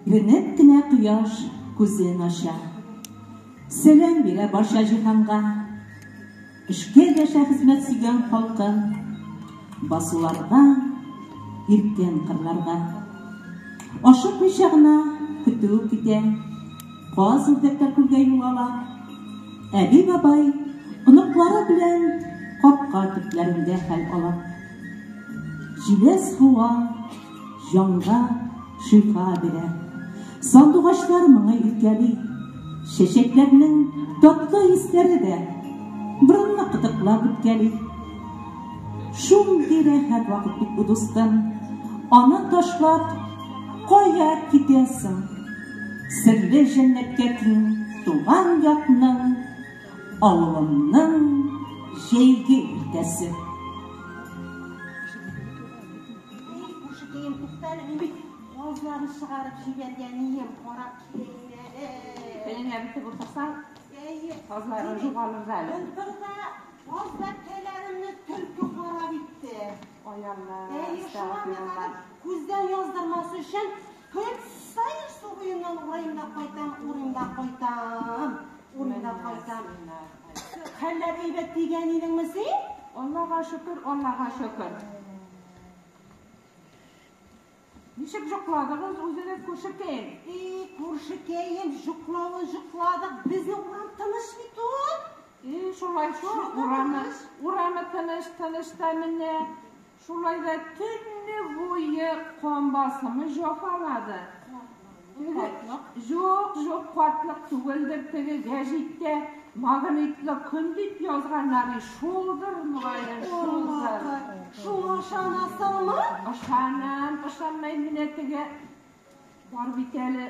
Иренеп кенә кояш күзен аша. Сәлам бирә барча җиһанга. Эшкә дәшә хезмәт сөйгән халкын. Басуларга, иркен кырларга. Ашыкмыйча гына көтү китә. Каз үрдәктәр күлгә юл ала. Әби бабай оныклары белән капка төпләрендә хәл ала. Җиләс һава җанга шифа бирә. Сандугачлар моңа иркәли. Чәчәкләрнең татлы исләре дә борынны кытыклап үткәли. Шундый рәхәт вакыт бит бу, дустым. Аны ташлап кая китәсең? Серле җәннәткә киң туган якның, авылымның җәйге иртәсе. Ağızlarını çıkarıp şivergeniyim, korap kileyleri. Senin evde otursan, ağızlarını yuvarlar zəli. Burada ağızlar teylerimle türkü kora bitti. Ay Allah, Şu ana kadar kuzdan yazdırması için hep sayır su kuyundan urayımda koytam, urayımda koytam. Keller eybet diyeniydin mi sen? Allah'a şükür, Allah'a şükür. Nişip jukladınız, özüne kurşukeyin. Kurşukeyin, jukladık. Bizni uğram tanış mı tut? Şulay şu, uğramı tanış temine. Şulay da tünlü boyu kombasımı jokaladı. Жоқ, қуатлық түгілдір тігі гәжетте магнитлы күндіп yazғанлары шолдыр мұғайын шолдыр. Шуң ашанасың мы? Ашанмай міне тігі бар бітәлі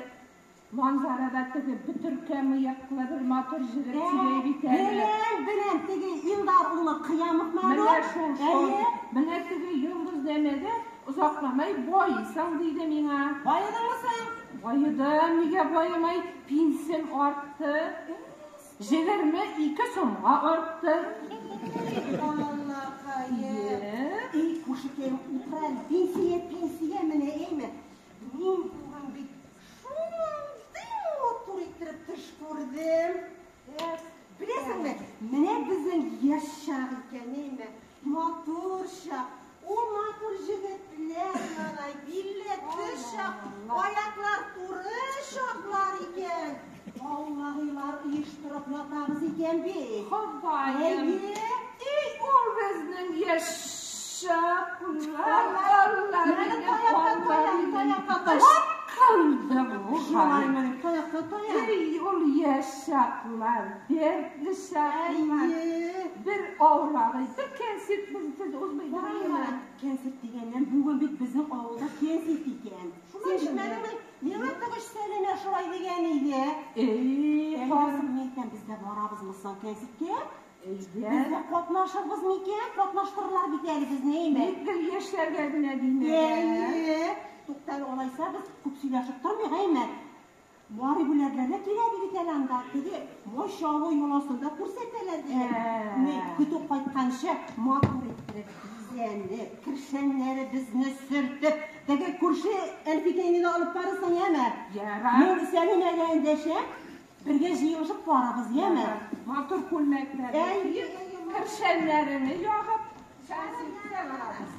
манзарада тігі бүтірке мұяқлы бір матыр жігіт тігі бітәлі. Білем, тігі илдар ұлы қиямық мәлі? Міне тігі йылдыз демеді, ұзақламай бойысың дейді меңа. Байыдың мысың? Bayıdım, niye bayımay? Pinsim arttı. 22 somğa arttı. Allah hayır. Kuşukem uğran, pinsiye mine eymi? Min buğun bit şunday motor ettirip tış gördüm. Bilesin mi? Mine bizim yaşar iken eymi? Motor şak. O motor jigitler yanay, billetti şak. Ayaklar turı şaklar iken. Allah'ılar uyuşturup yatağız iken bir. Havayım. O bizning yaşaklar. Kaldı bu hayır. Ol yaşaklar, dertli şaklar. Bir oğlağı, bir kensit bizi uzmaydı. Kensit degenden bugün bit bizim oğulda kensit iken. Sen şunların neye tıgış söyleme şuray degen iydi? Kasım meyken bizde varabız mısın kensitke? Bizde kopnaşırız meyken? Kopnaştırırlar biteli biz neyme? Nekil yaşlar geldiğine dinle. Tuktaylı olaysa biz kupsilaşıp durmuyor eyme. Muharibülerlerine kiredi bitelemde dedi. Maşallah yolasında kurseteler dedi. Kütüp kaytkanışı matur ettirip bizlerini, kırşenleri bizni sürtüp. Dege kurşu elfikeni de alıp varırsın yeme. Ben senin elindeyim. Birge jiyuşup varabız yeme. Matur kulmekleri, kırşenlerini yoğup şansızlıkla varabız.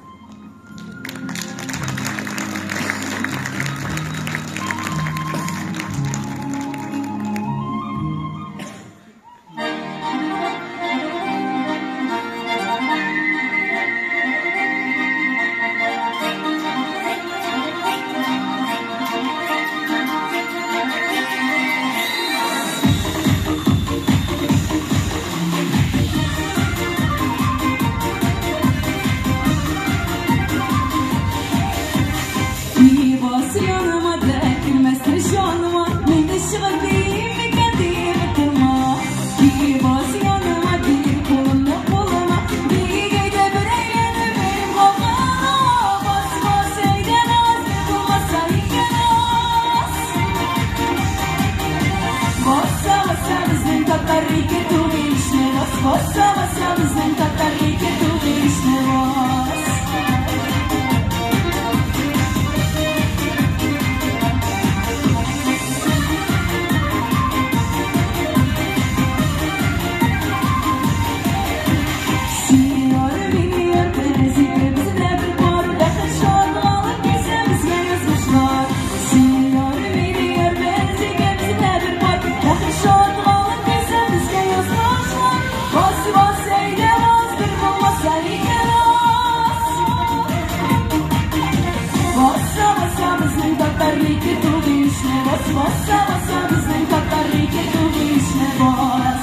işine bas, bassa bassa bizden Katarike tuğu işine bas.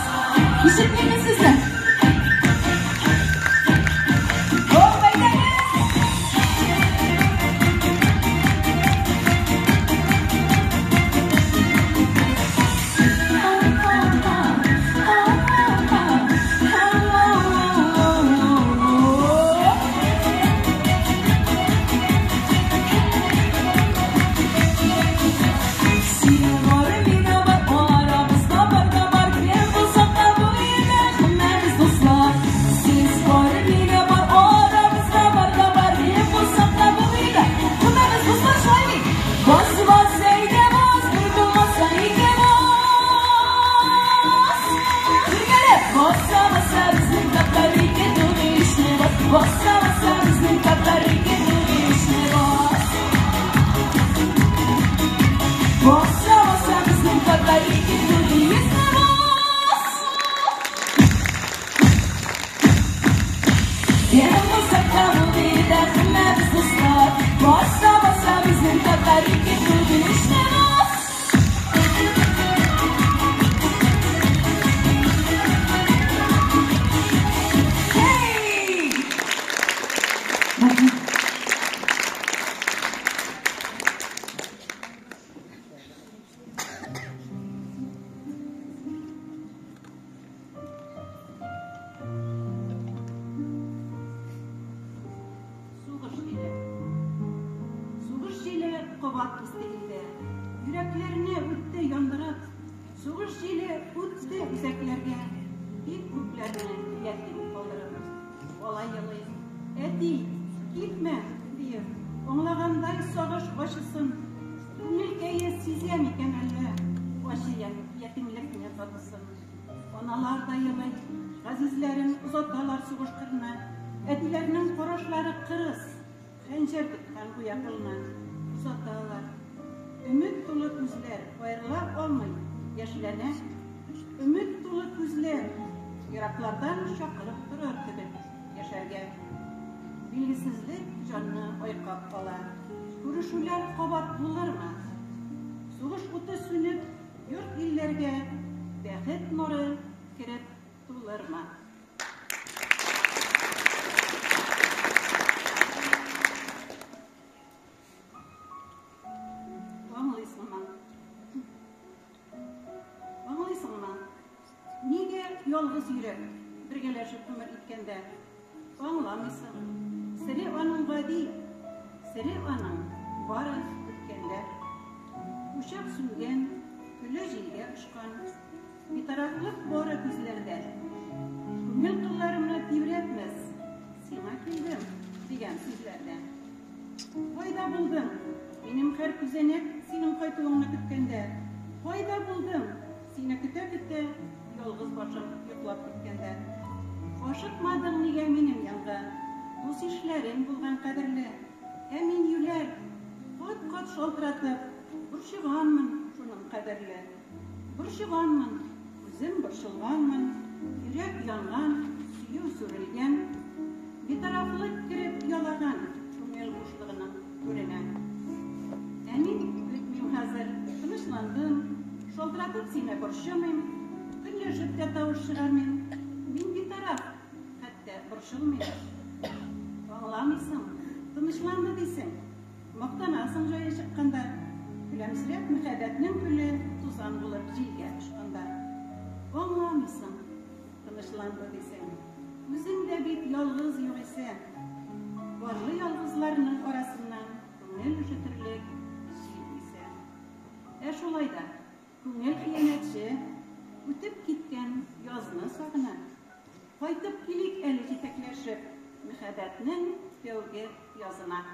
İşitmeyin mi sizden? Yüreklerini üttü yandırıp, soğuş jeli üttü yüzeklerge, bir gruplarını yetim kaldırır. Olay yılı, eti, gitme diyor. Onlağanday soğuş başısın, ülkeye sizem iken elle, başı yetimlikine tatısın. Onalar da yılı, azizlerin uzattalar soğuş kırına, etilerinin koroşları kırız, hencer tutkan bu yakılına, uzattalar. Ümit dolu gözler, ayrılar olmayı yaşlana. Ümit dolu gözler, yaraklardan şakırıp durur gibi yaşarga. Bilgisizlik canını oykap kalar. Kuruşular kabat bulur mu? Soğuş utu sünüp, yurt illerge, behit nuru kirip tulur mu? Yolguz yürek, birgeleşip ömür itkende. Anlamısın, seni onun değil, seni onun barı itkende. Uşak süngen, külle jilge uçkan, bir taraflık bora gözlerde. Köngül kıllarımla divretmez, sima kildim, diyen sizlerden. Fayda buldum, benim her kuzenek senin kaytığını kütkende. Fayda buldum, seni küte küte, yolguz başım yoklap gitgende. Aşıtmadın niye benim yanга, bu işlerin bulgan kaderli. Emin yüler, kat şaltıratıp, burşıganmın şunun kaderli. Burşıganmın, üzüm burşılganmın, yürek yangan, suyu sürülgen, bir taraflık girip yalagan, köngel boşluğunun görene. Emin hükmüm hazır, tınışlandım, şaltıratıp sine burşımım, Güllüşüp de tavuşçıramın, bin bir taraf, hatta burşulmuyor. Ağlamıysın, tınışlandı değilsin. Maqtanasın joya çıkkanda, külemsirep mühəbbətinin külü tuzan bulup jilge çıkkanda. Ağlamıysın, tınışlandı değilsin. Üzünde bir yalğız yok ise, varlı yalğızlarının arasından köngel üşütürlük jil ise. Eş olayda, köngel hiyanetçi, Ütüp gitken yazını sağına, kaytıp kilik eli jitekleşip, mühəbbətinin sevgi yazına.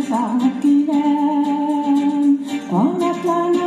Sağlık gülen, konaklarını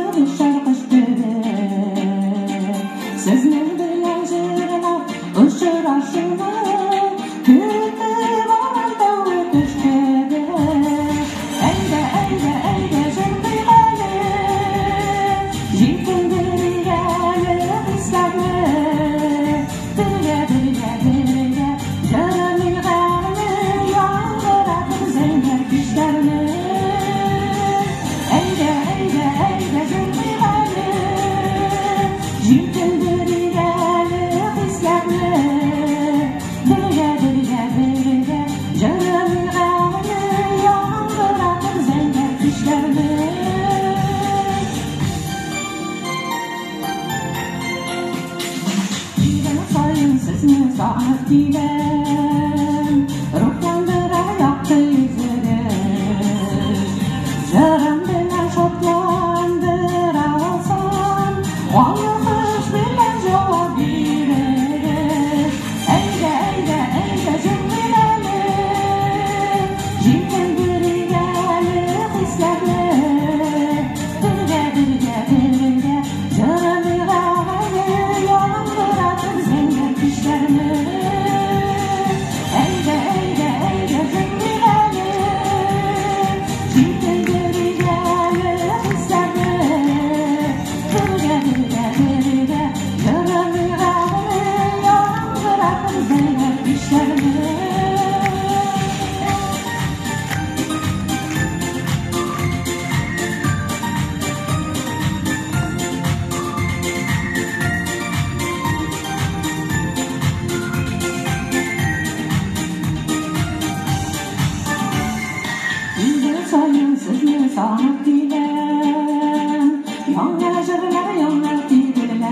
sağlık dilem, yana jırlar yana dilem,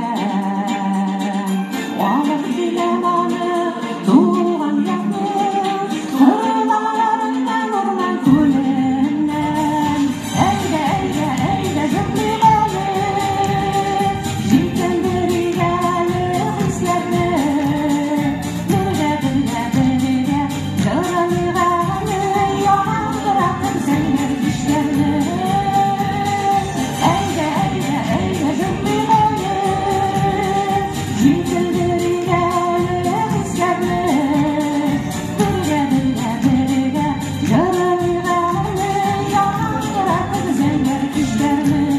ağlık dilem anı tuğan yaklı, kırlarından orman kulenden, eyde jırlileri, jiltenleri geli hislerini, birge jırlileri, yağdırakın senler işlerini, eyde jırlileri, jiltenleri geli hislerini, birge jırlileri, yağdırakın senler işlerini,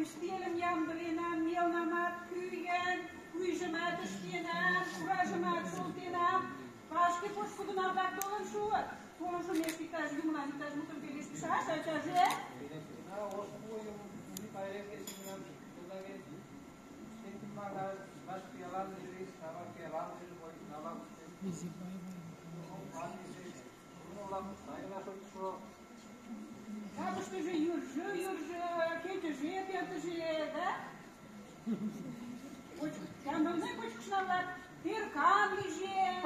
Üstelim yandırınan, milnamat küyen, uyucumat üsteyen, uracumat sultenem, başka poşkuduna bak dolun şu. Konuşum eskitaj, yumulanitaj, mutum gelişmiş aş, açacı. Как что же юржу, кете же, это же, да? Я не знаю, почему шнала, тиркан лежит.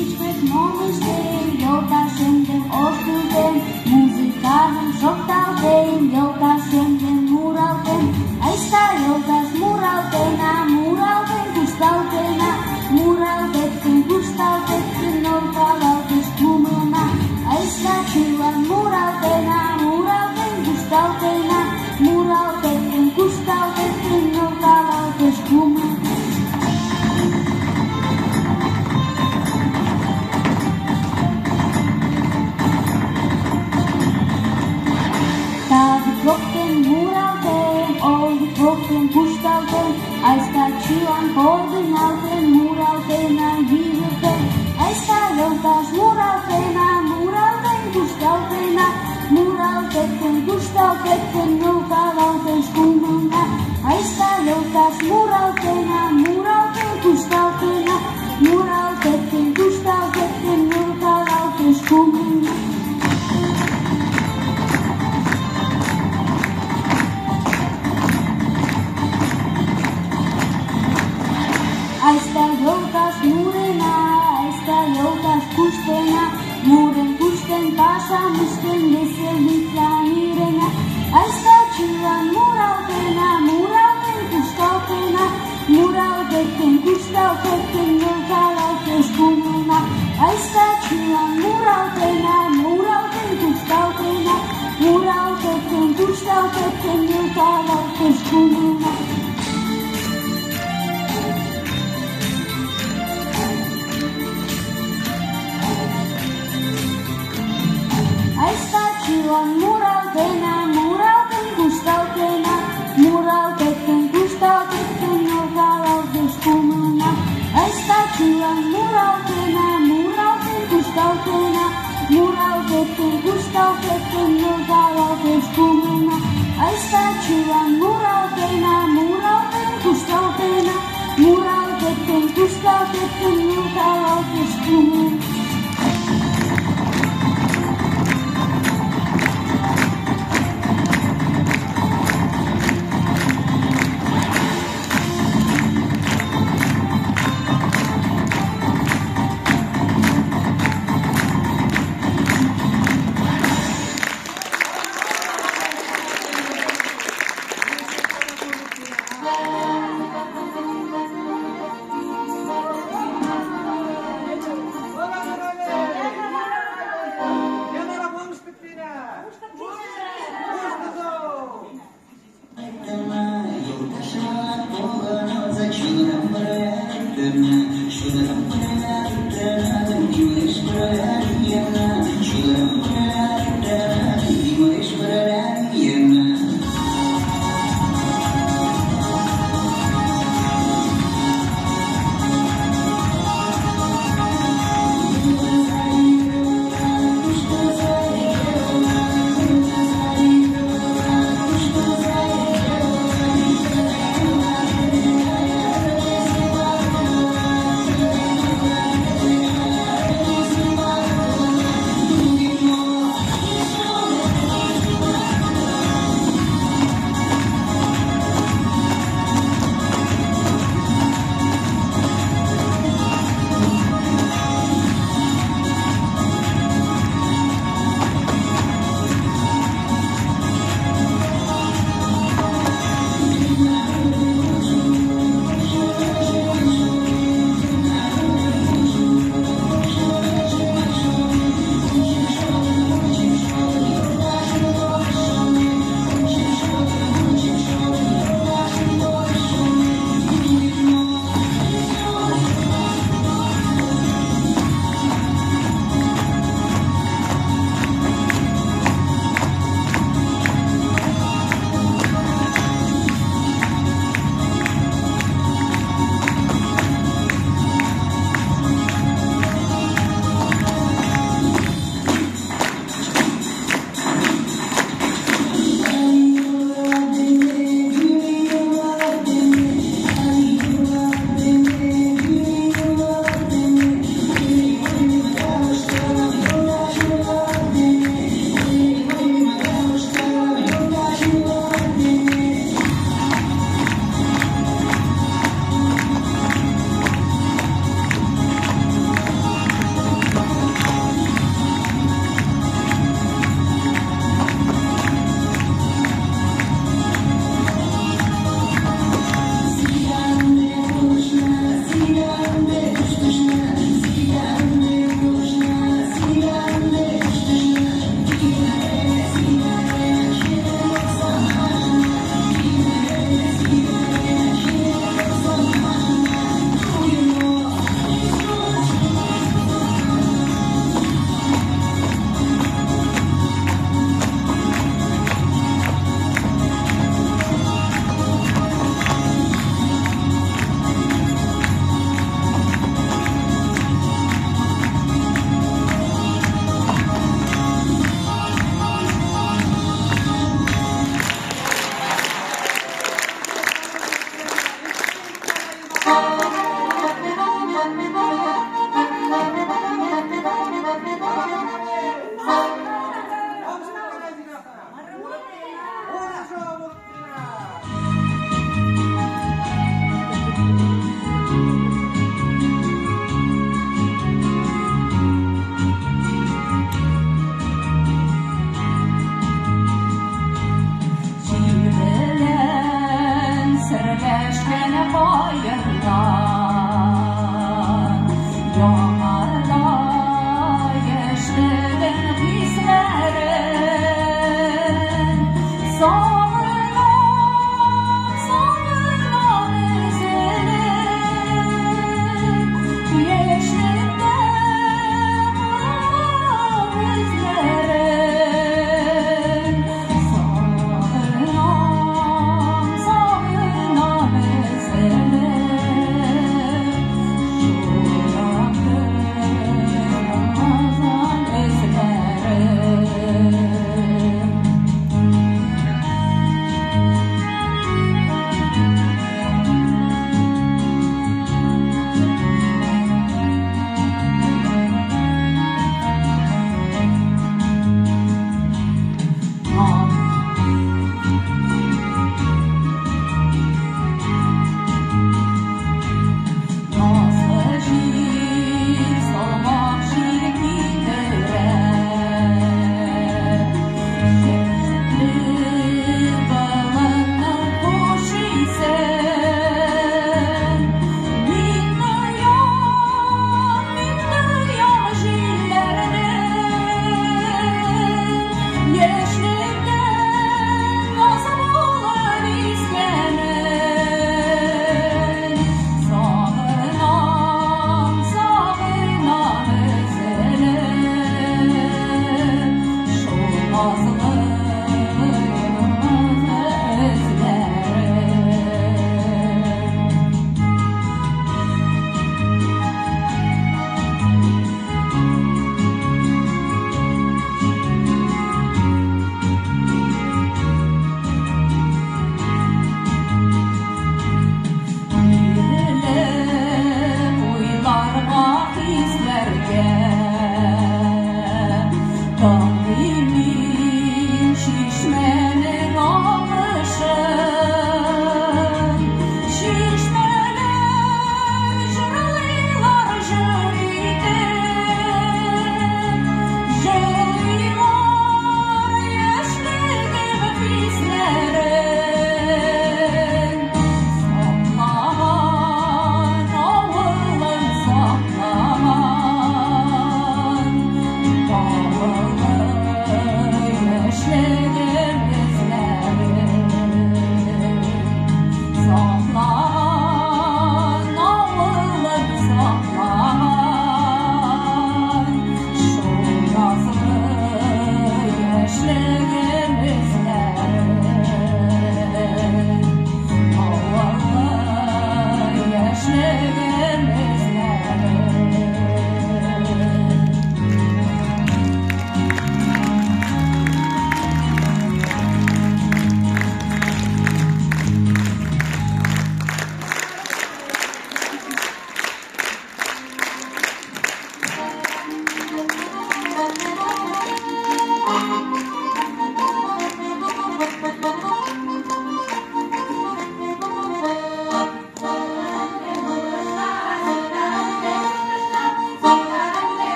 Ichbet momishten, yoldaşımden oştulden, muzikanın şoktalden, yoldaşımden muralden, aysta yoldaş muraldena, muralden kuştaldena, muraldettin kuştaldettin, ortalaldıç kumuna, aysta çıvan muraldena, muralden kuştaldena, muraldettin kuştaldettin, ortalaldıç kumuna. Klokken muralden, oldi klokken kuştalden, aysta çıvan koordinalden, muraldena yürürden, aysta yoldaş muraldena, muralden kuştaldena, muraldetten kuştaldetten, yoldalaldeş kumuna, aysta yoldaş muraldena, muralden kuştaldena, muraldetten kuştaldetten, yoldalaldeş kumuna. Aysta yoldaş murena, aysta yoldaş kuştena, muren kuşten paşamışten vesellikla mirena. Aysta çıvan muraldena, muralden kuştaltena, muraldetten kuştaltetten yoldalaldeş kumuna. Aysta çıvan muraldena, muralden kuştaltena, muraldetten kuştaltetten yoldalaldeş kumuna. Aysta çıvan muraldena, muralden kuştaltena, muraldetten kuştaltetten yoldalaldeş kumuna. Aysta çıvan muraldena, muralden kuştaltena, muraldetten kuştaltetten yoldalaldeş kumuna. Aysta çıvan muraldena, muralden kuştaltena, muraldetten kuştaltetten yoldalaldeş kumuna.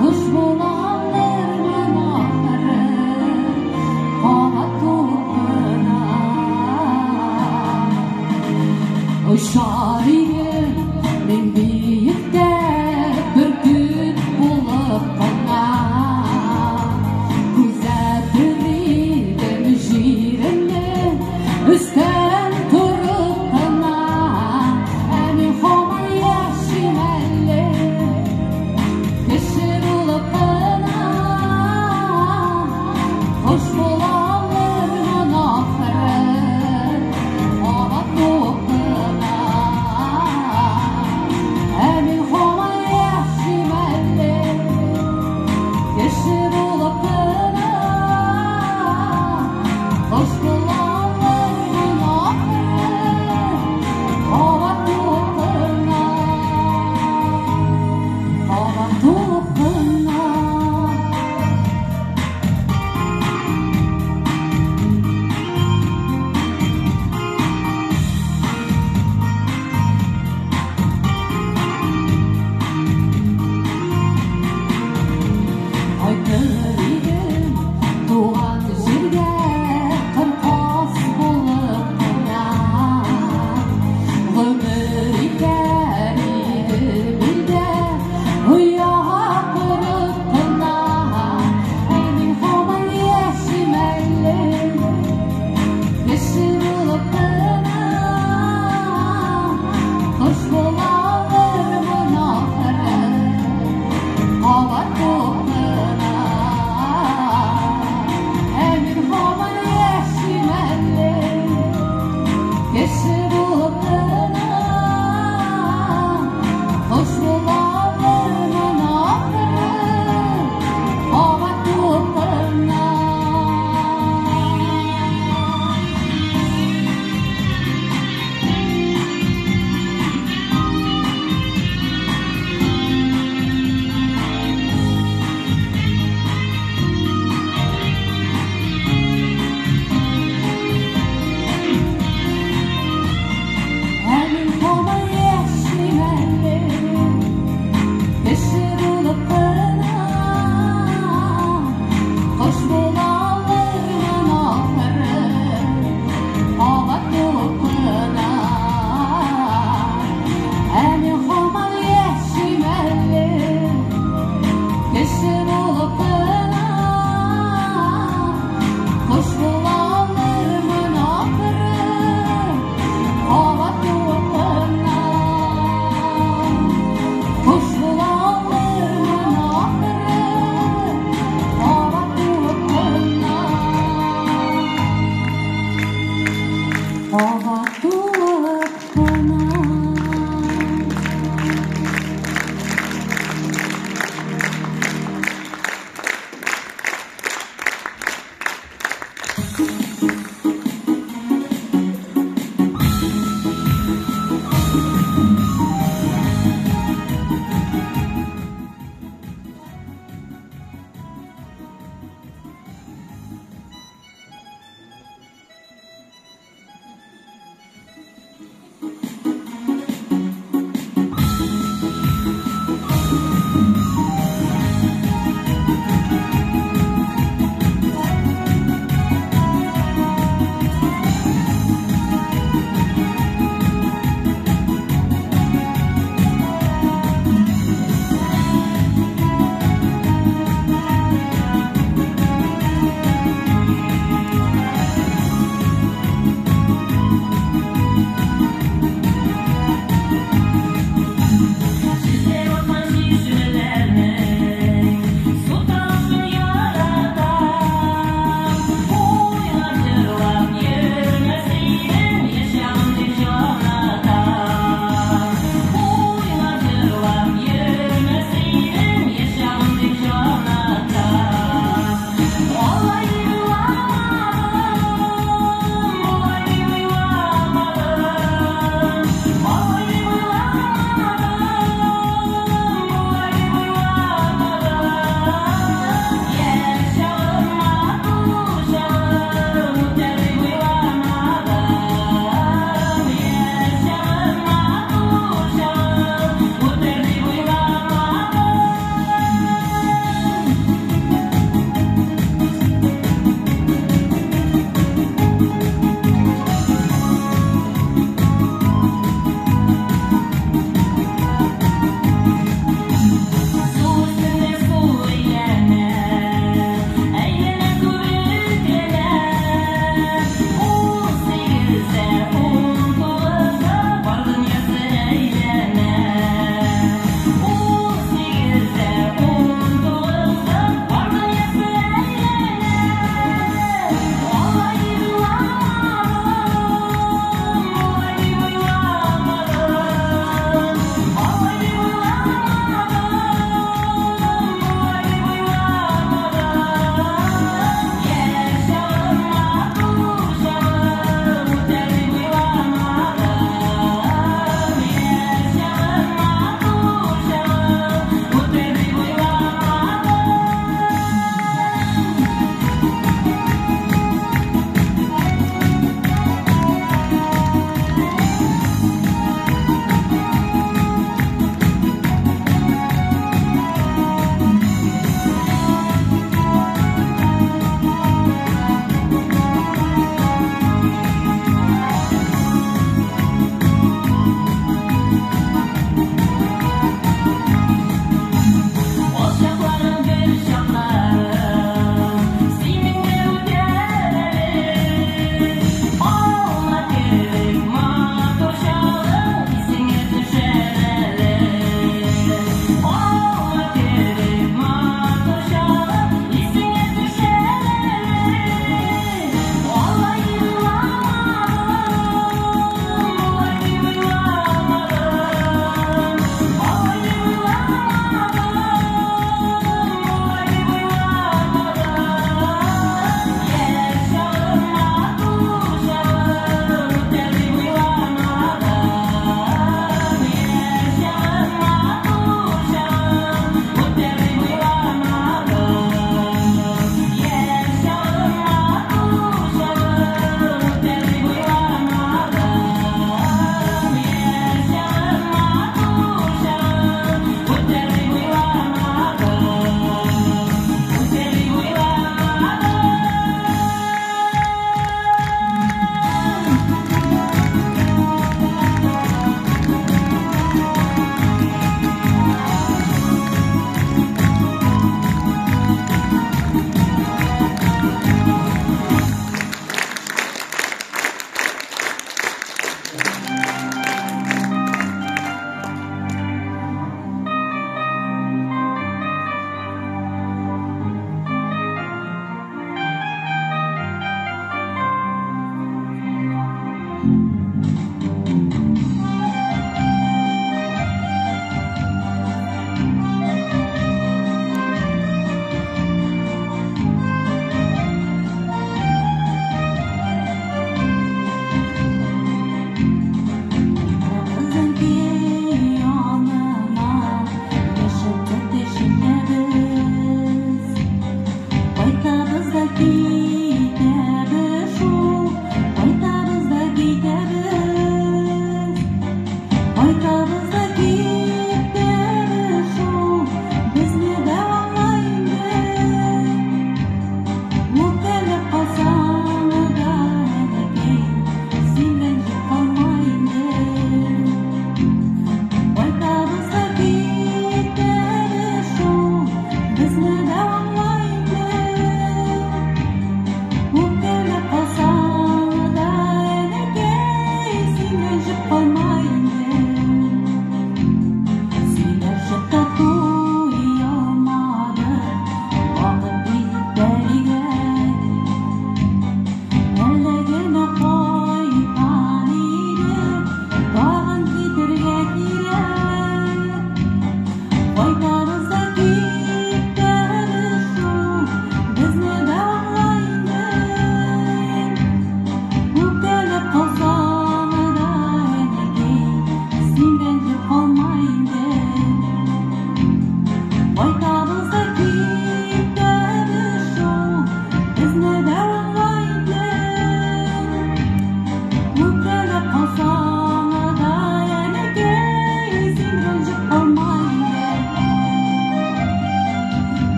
Kuş bulanlarımın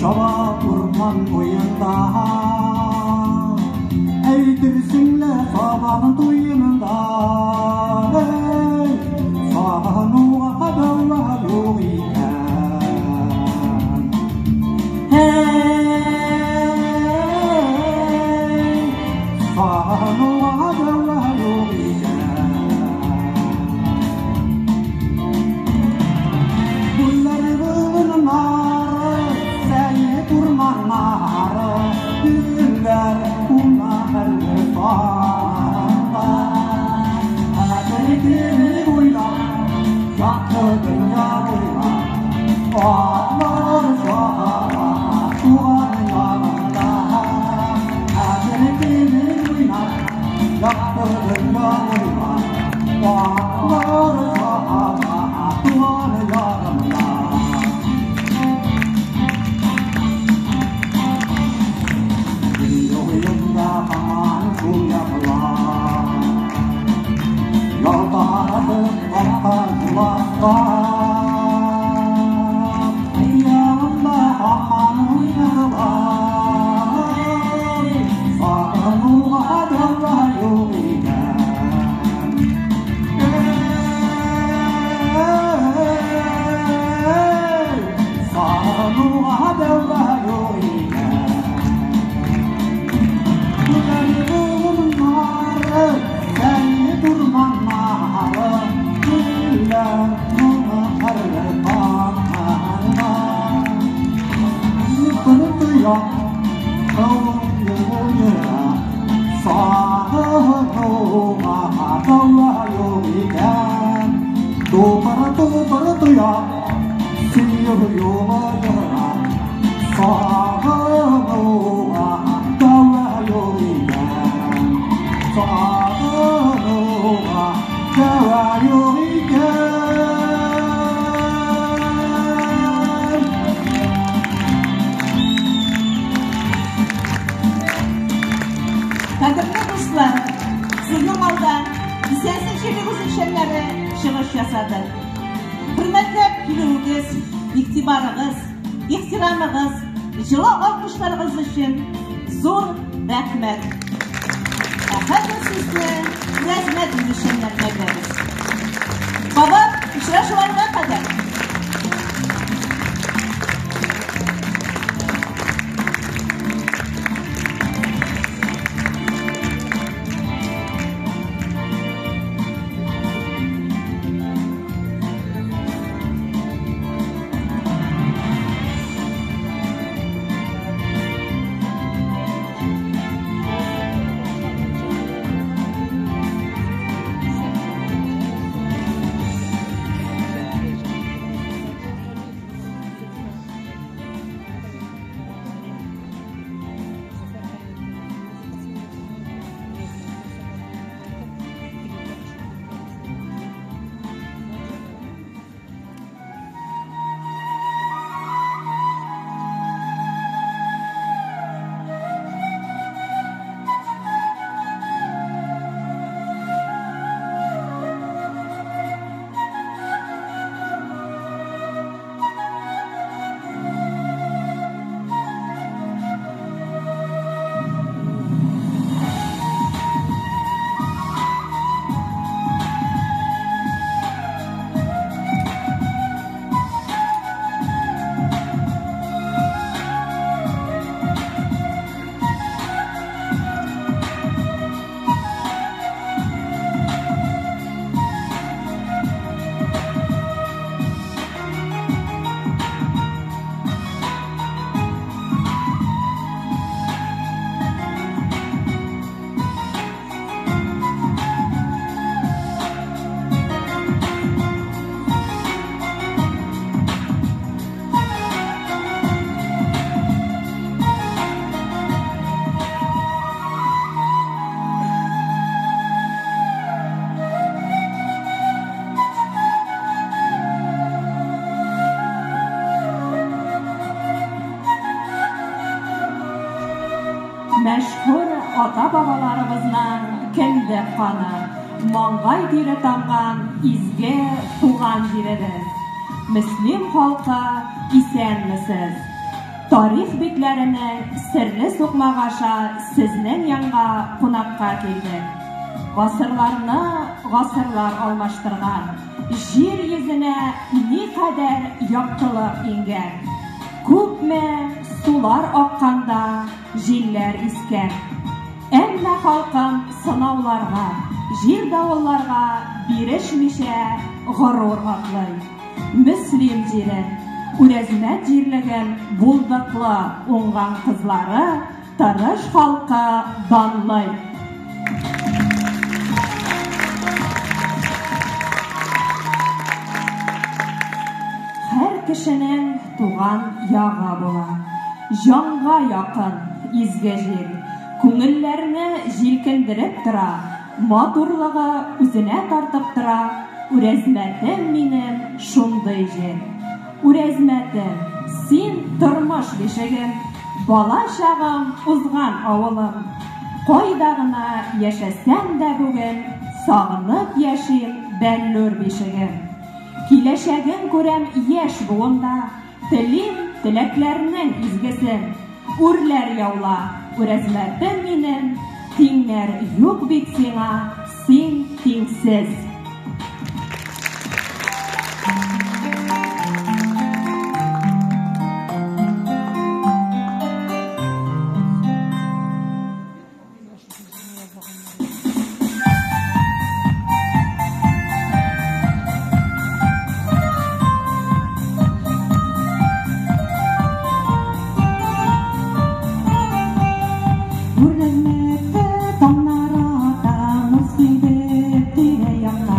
жаба урман бойында әйтерсіңлі сабағын тойынында сағынуға дауа жоқ сағынуға дауа жоқ Qadrli do'stlar, sizning olda Isensin o'zishganlari chiqish yasadi. Hurmatlab kelishingiz, e'tiboringiz, ehtiromingiz, jilo olqishlaringiz uchun zo'r rahmat. Hozir sizni razmat nishonlar beramiz. Baba, uchrashuvlarga qadar Мәшһүр ата-бабаларыбызның кәлдә каны, маңгай тире тамган изге туган җиребез. Мөслим халкы исәнмесез? Тарих битләренең серле сукмагаша сезнең янга кунакка килде. Гасырларны гасырлар алмаштырган, җир йөзенә никадәр яктылык иңгән. Күпме сулар акканда җилләр искән. Әмма халкым сынауларга, җир давылларга бирешмичә горур атлый. Мөслим җире, Үрәзмәт җирлеген булдыклы уңган кызлары тырыш халкы данлый. Һәр кешенең туган яга була. Җанга якын изге җир, күңелләрне җилкендереп тора, матурлыгы үзенә тартып тора. Үрәзмәтем минем шундый җир. Үрәзмәтем, син тормыш бишегем, бала чагым узган авылым. Кайда гына яшәсәм дә бүген, сагынып яшим Бәллүр бишегем. Киләчәген күрәм яшь буында, телим теләкләрнең изгесен. Үрләр яула, Үрәзмәтем минем, тиңнәр юк бит сиңа, син тиңсез. Үрәзмәтте таңнары ата, мөсибәт тирә-якта.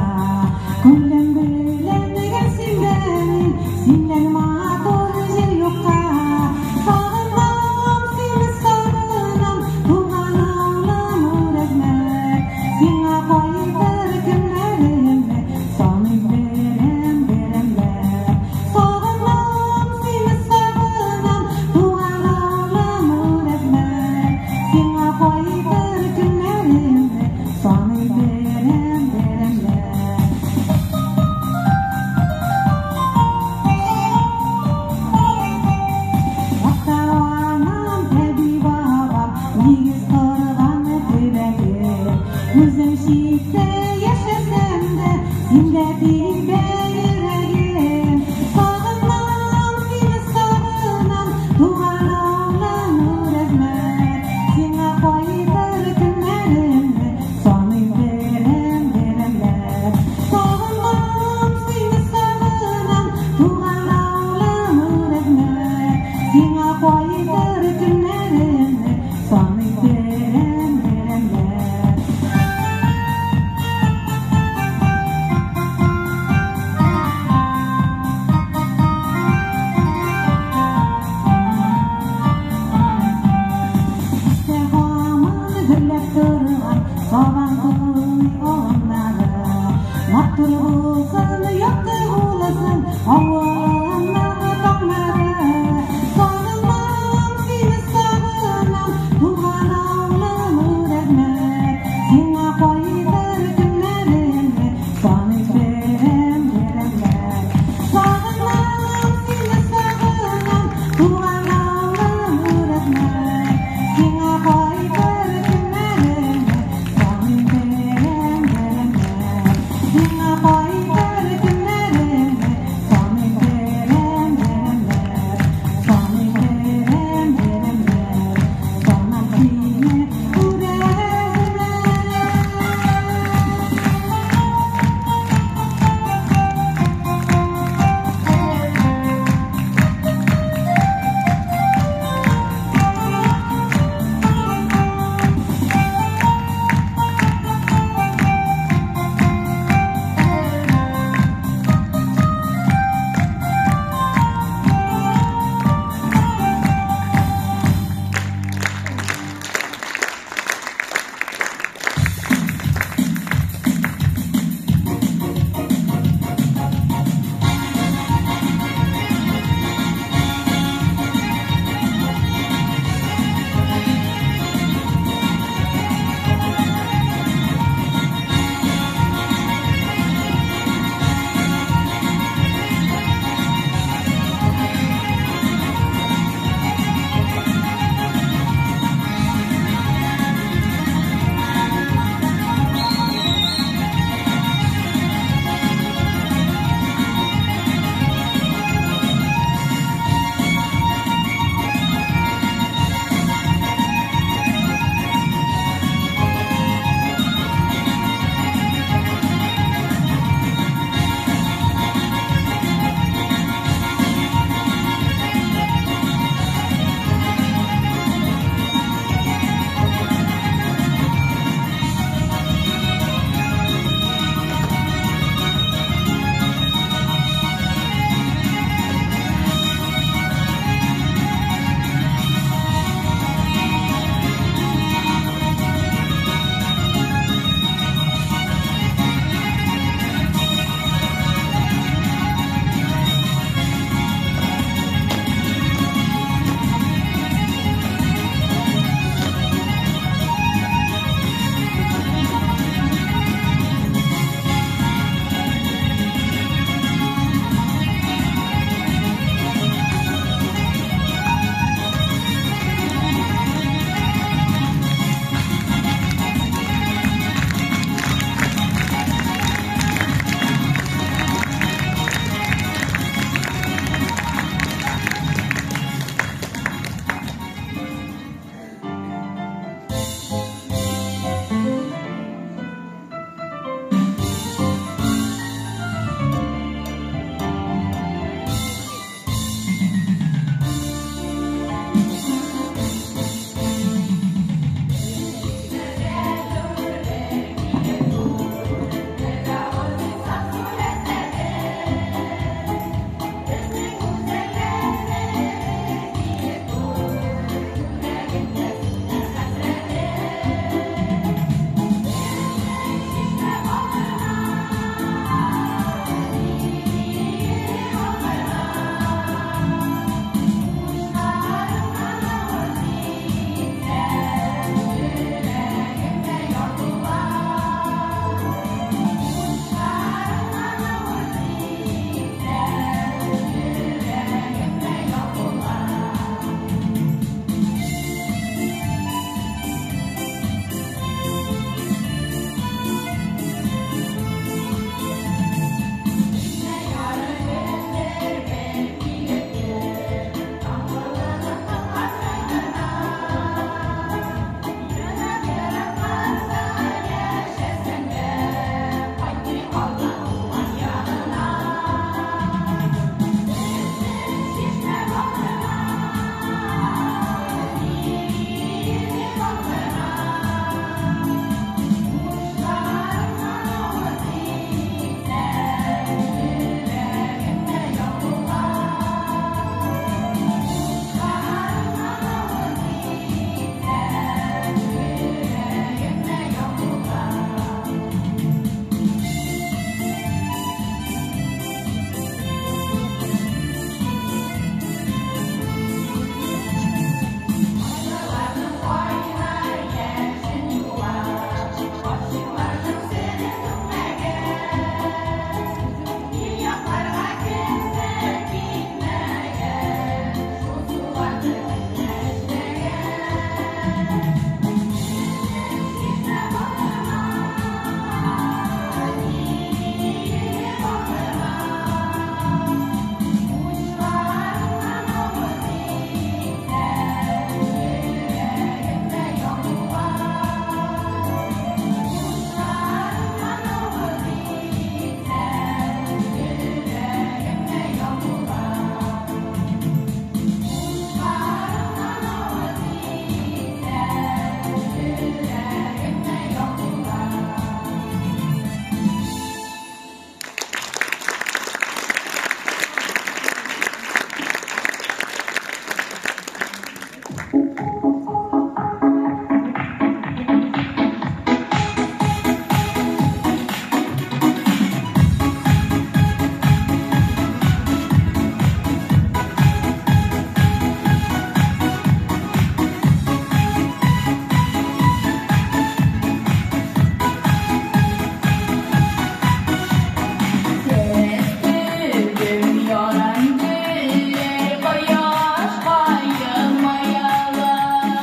Yaran güller, koyaş kayılmayalar.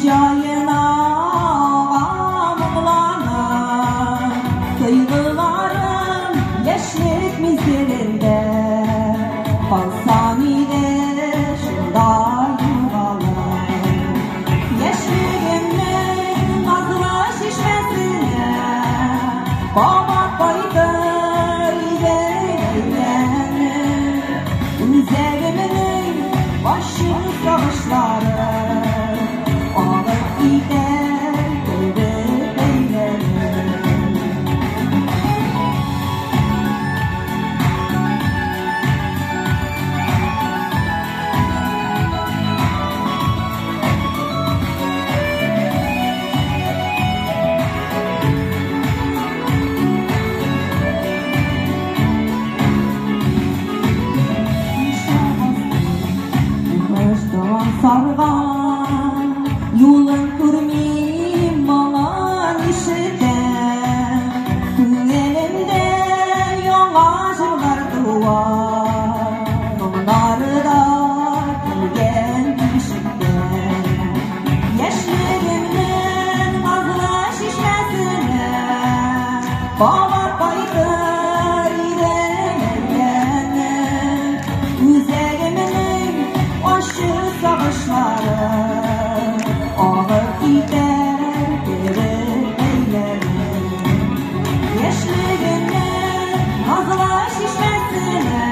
жайына мұңланып, тойғыларым яшілік мезгілінде, қалсам иде шындай юғалып. Яшілігімнің азыла шешмесіне, бабатпайды Üzəriminin başı sağışları ağır gider görüp eylerim. Sargan yolun kurmim malan işiten, elimden yolacılar duvar, onları da gülgen düşükten. Yaşlarımın ağzına şişmesine, bağlar baydır ilerleyen, üzerimin başı savaşları ağır gider görüp eylerim. Yaşlarımın ağzına şişmesine,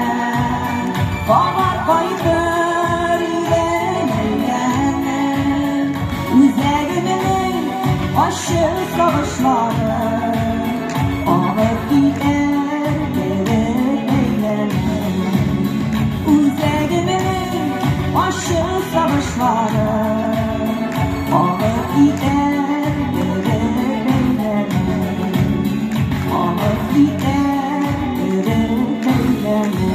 bağlar baydır ilerleyen, üzerimin başı savaşları ağır gider görüp eylerim. Üzerimin başı savaşları ağır gider görüp eylerim. Ağır gider görüp eylerim.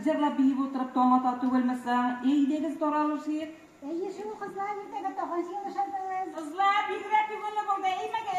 җырлап биеп утырып таңата түгелмесең. Әйдәгез таралышыйк. Шул кызлар иртәгә тагын җыелышабыз. Кызлар, бигрәк күңелле булды, әймәгез.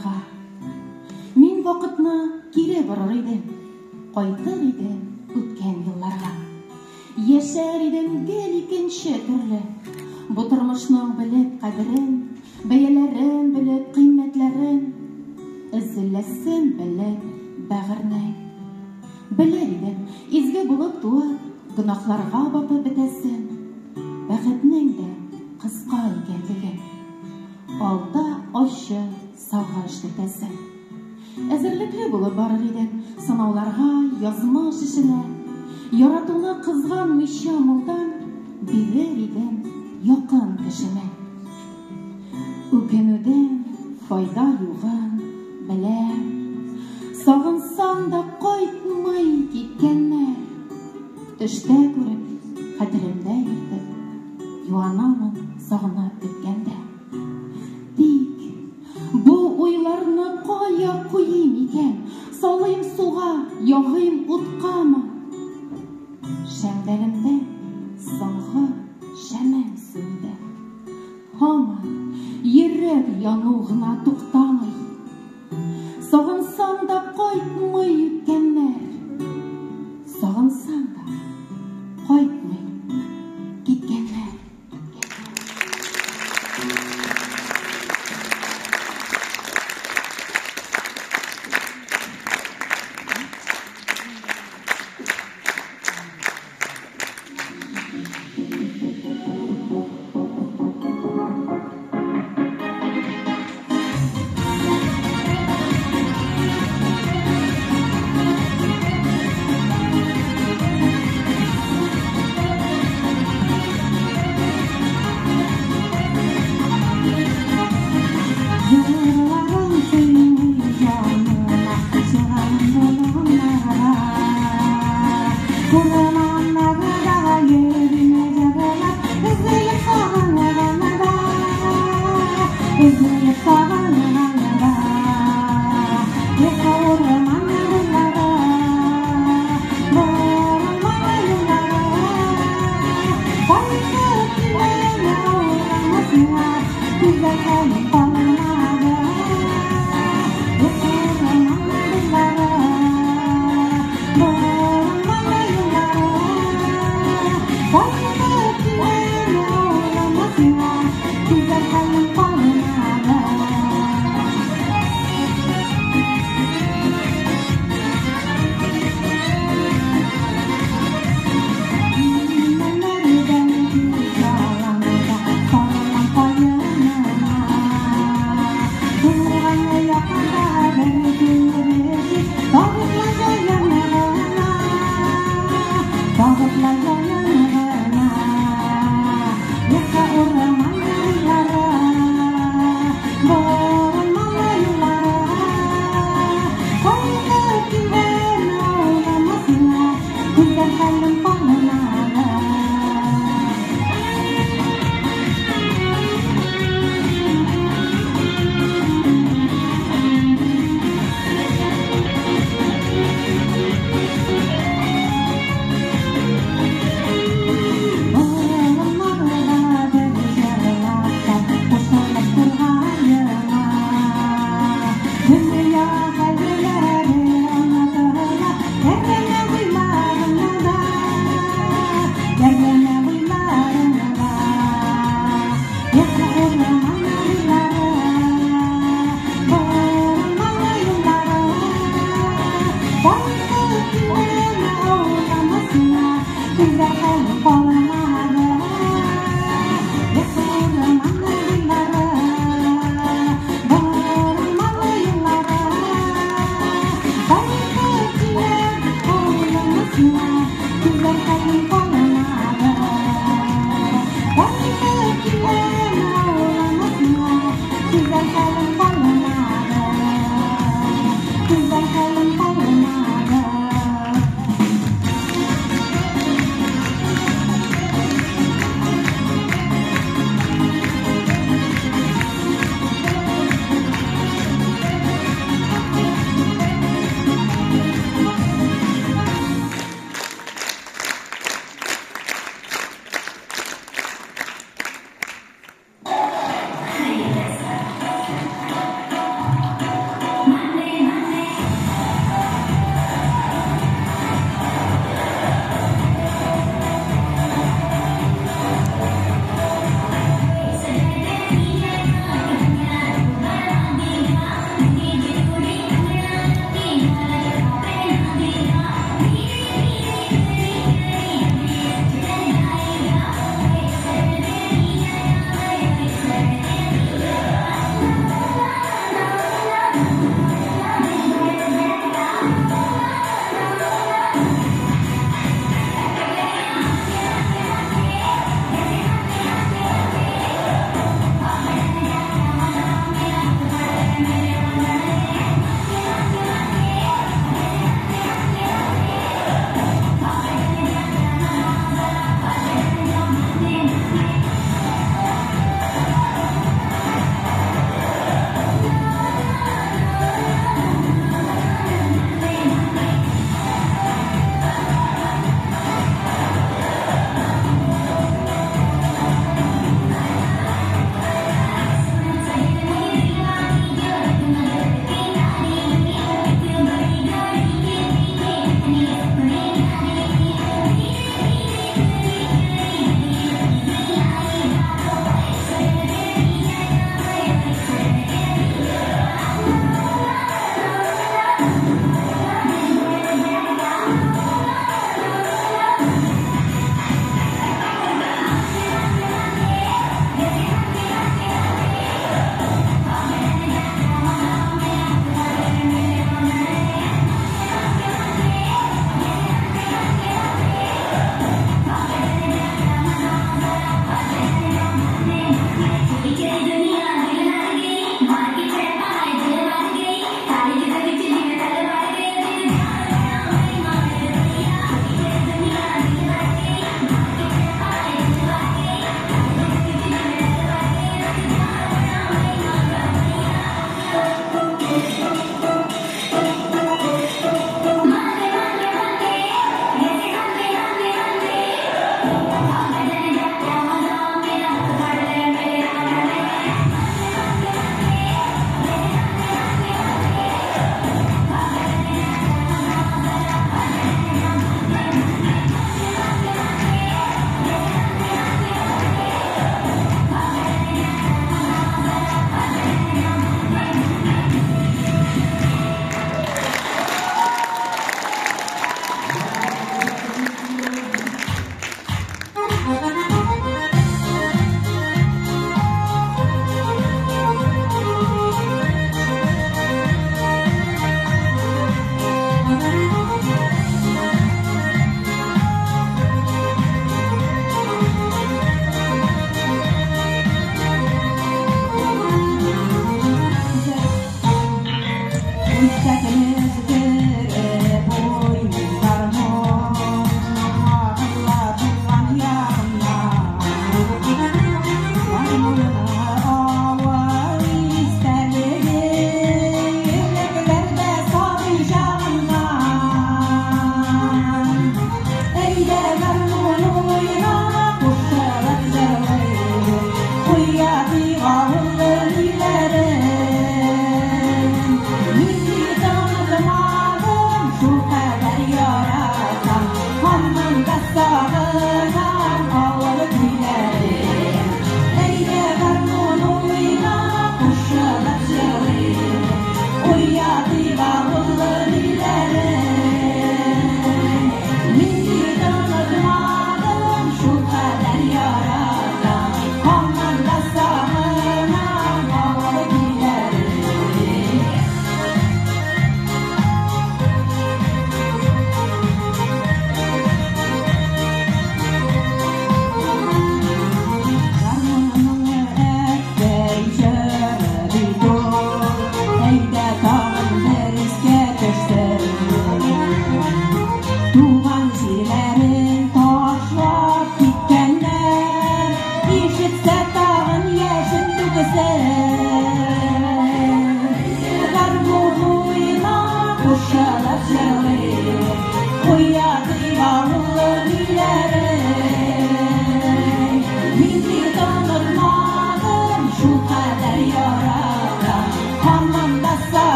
юлларга. Мин вакытны кире барыр идем, кайтыр идем үткән елларга. Яшәр идем гел икенче төрле, бу тормышның белеп кадерен, бәяләрен белеп кыйммәтләрен, эзләсен белеп бәгырне. Белер идем, изге булып туып, гөнаһларга батып бетәсен, бәхетнең дә кыска икәнлеген, алда ачы сагыш көтәсен. Әзерлекле булып барыр идем, сынауларга язмыш эшенә, яратуны кызганмыйча мулдан бирер идем якын кешемә. Үкенүдән файда югын беләм, сагынсам да кайтмый киткәннәр. Төштә күреп, хәтеремдә йөртеп, юанамын сагынып көткәндә. Тик бу уйларны кая куйым икән? Салыйм суга, ягыйм уткамы? Шәмдәлемдә соңгы шәмәм сүнде. Һаман йөрәк яну гына туктамый. Сагынсам да кайтмый үткәннәр. Сагынсам да кайтмый киткәннәр.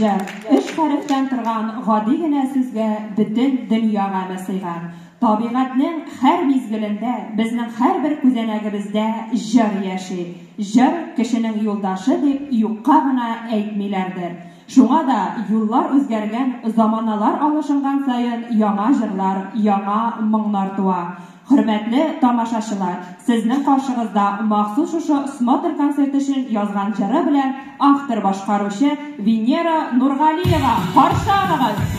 Җыр өч хәрефтән торган гади генә сүзгә бөтен дөньяга мәсыйган. Табигатьнең һәр мизгелендә, безнең һәрбер күзәнәгебездә җыр яши. Җыр кешенең юлдашы дип юкка гына әйтмиләрдер. Шуңа да юллар үзгәргән, заманалар алышынган саен яңа җырлар, яңа моңнар туа. Хөрмәтле тамашачылар, сезнең каршыгызда махсус шушы смотр концерт өчен язган җыры белән автор башкаручы Венера Нургалиева. Каршы алыгыз!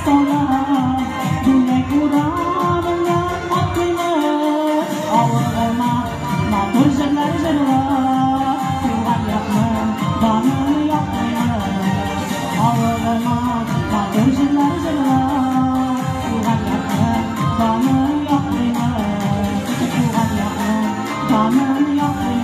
solar Dilek uğramından hakkını Ağırma Matur jırlar jırlar Yuvan yapma Damını yapmayın Ağırma Matur jırlar jırlar Yuvan yapma Damını yapmayın Yuvan yapma Damını yapmayın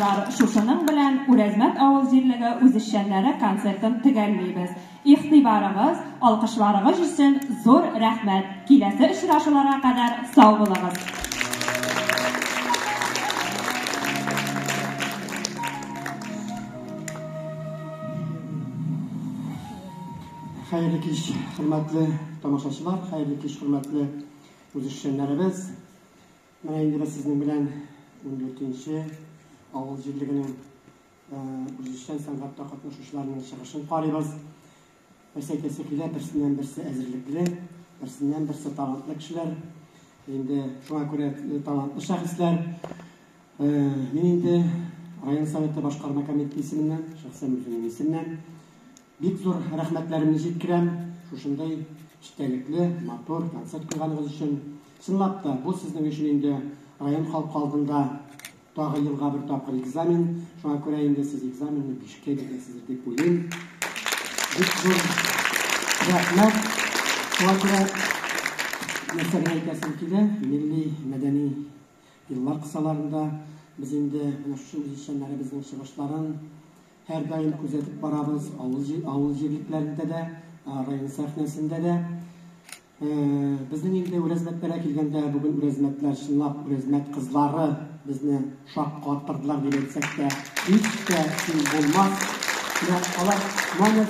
Достар, шушының белән Үрәзмәт авыл җирлеге үзешчәннәре концертын төгәллибез. Игътибарыгыз, алкышларыгыз өчен зур рәхмәт. Киләсе очрашуларга кадәр сау булыгыз. Xayrlı kеш, hürmetli tamaşaçılar, xayrlı kеш, hürmetli үзешчәннәребез. Менә инде без сезнең белән 14-нче авыл җирлегенең үзешчән сәнгатьтә катнашучыларының чыгышын карыйбыз. Бәсәкәсе килә, берсеннән-берсе әзерлекле, берсеннән-берсе талантлы кешеләр. Инде шуңа күрә талантлы шәхесләр. Мин инде район советы башкарма комитеты исеменнән, шәхсән үземнең исемнән бик зур рәхмәтләремне җиткерәм. Шушындай эчтәлекле, матур концерт кылганыгыз өчен. Чынлап та, бу сезнең өчен инде район халкы алдында тагы елга бер тапкыр экзамен. Шуңа күрә инде сез экзаменны 5-кә бирәсез дип уйлыйм. Бик зур рәхмәт. Шуңа күрә нәрсәгә әйтәсем килә, милли мәдәни еллар кысаларында без инде менә шушы үзешчәннәребезнең чыгышларын һәр даим күзәтеп барабыз, авыл җирлекләрендә дә, район сәхнәсендә дә. Безнең инде Үрәзмәтләргә килгәндә, бүген Үрәзмәтләр чынлап Үрәзмәт кызлары безне шаккаттырдылар дип әйтсәк тә, һич тә булмас. Алар номер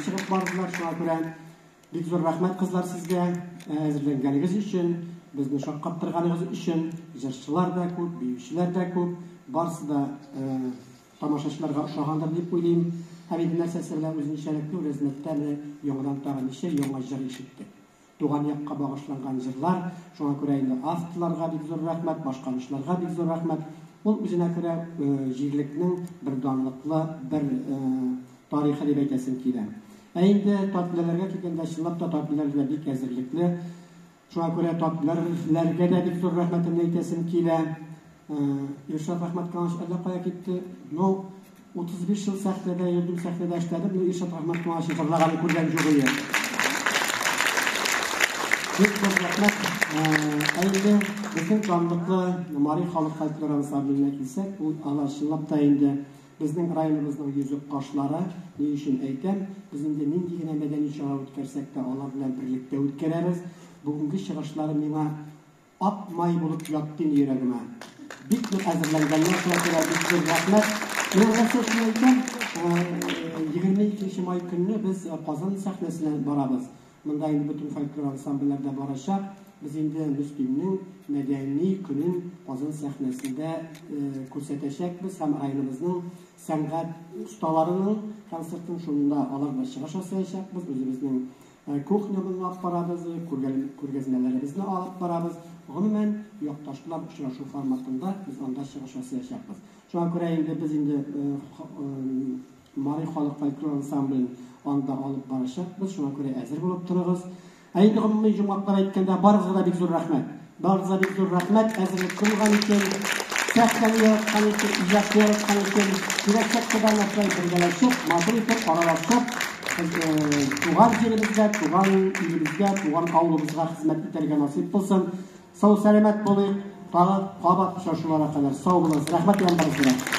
чыгып бардылар, шуңа күрә бик зур рәхмәт кызлар сезгә, әзерләнгәнегез өчен, безне шаккаттырганыгыз өчен. Җырчылар да күп, биючеләр дә күп. Барысы да тамашачыларга ошагандыр дип уйлыйм. Һәм инде нәрсәсе белән үзенчәлекле Үрәзмәттә яңадан тагын ничә яңа җыр ишеттек. Туган якка багышланган җырлар. Шуңа күрә инде авторларга бик зур рәхмәт, башкаручыларга бик зур рәхмәт. Ул үзенә күрә җирлекнең бер данлыклы, бер тарихы дип әйтәсем килә. Инде татбиләргә килгәндә, чынлап та татбиләргә бик әзерлекле. Шуңа күрә татбиләргә дә бик зур рәхмәтемне әйтәсем килә. Иршат Рахматканович әллә кая китте. 35 ел сәхнәдә, йөрдем, сәхнәдә эшләдем. Иршат Рахматканович җырлаган күргән юк иде. Бик зур рәхмәт. Инде безнең данлыклы Мари халык фольклор ансамбленә килсәк, ул алар чынлап та инде безнең районыбызның йөзек кашлары. Ни өчен әйтәм? Без инде нинди генә мәдәни чара үткәрсәк тә, алар белән берлектә үткәрәбез. Бүгенге чыгышлары миңа ат май булып ятты йөрәгемә. Бик нык әзерләнгәннәр, шуңа күрә бик зур рәхмәт. Менә нәрсә әйтәм, 22 май көнне без Казан сәхнәсенә барабыз. Монда инде бөтен фольклор ансамбльләрдә барачак. Без инде Мөслимнең мәдәни көнен Казан сәхнәсендә күрсәтәчәкбез һәм районыбызның сәнгать усталарының концертын шунда алар да чыгыш ясаячакбыз. Үзебезнең кухнябызны алып барабыз, күргәзмәләребезне алып барабыз. Гомумән, якташлар очрашу форматында без анда чыгыш ясаячакбыз. Шуңа күрә инде без инде Мари халык фольклор ансамблен анда алып барачакбыз. Шуңа күрә әзер булып торыгыз. Инде гомуми җумаклар әйткәндә барыгызга да бик зур рәхмәт. Барыгызга бик зур рәхмәт. Әзерлек кылган икән, сәхнәне яраткан икән, иҗат яраткан икән, кирәксә дә нәрсә бергәләшеп, матур итеп аралашып, туган җиребезгә, туган илебезгә, туган авылыбызга хезмәт итәргә насыйп булсын. Сау сәламәт булыйк. Тагы кабат очрашуларга кадәр сау булыгыз. Рәхмәт белән барыгызга.